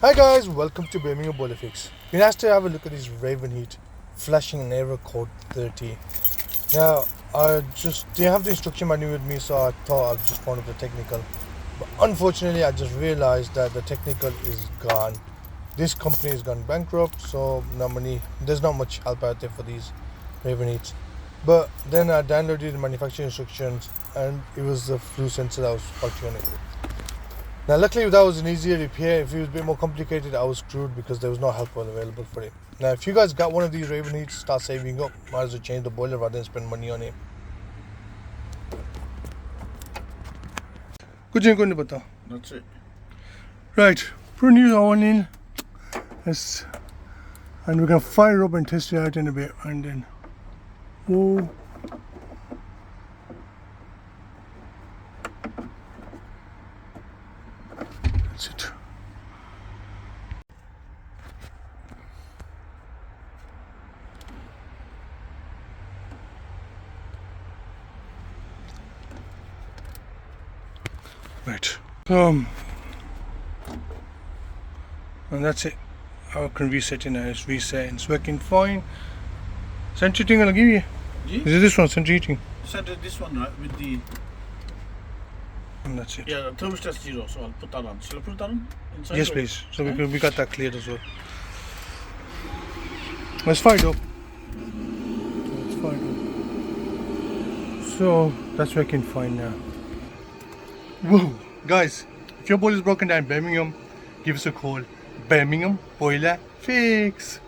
Hi guys, welcome to Birmingham Solihull. We have to have a look at this Ravenheat flashing an error code 30. Now, I just didn't have the instruction manual with me, so I thought I'd just phone up the technical. But unfortunately, I just realized that the technical is gone. This company has gone bankrupt, so there's not much help out there for these Ravenheats. But then I downloaded the manufacturing instructions and it was the flue sensor that was faulty on it. Now luckily that was an easier repair. If it was a bit more complicated, I was screwed because there was no help available for it. Now if you guys got one of these Ravenheats, start saving up. Might as well change the boiler rather than spend money on it. That's it. Right, put a new oven in. Yes. And we're gonna fire up and test it out in a bit and then whoa. That's it. Right. And that's it. I can reset it now. It's reset. It's working fine. Central heating I'll give you. Yeah. Is it this one, central heating? Center this one, right, with the... And that's it. Yeah, the thermostat 0, so I'll put that on. Shall I put that on? Inside Yes, or- please. So we got that cleared as well. Let's fire it up. Let's fire it up. So that's working fine now. Whoa, guys! If your boiler is broken down in Birmingham, give us a call. Birmingham Boiler Fix.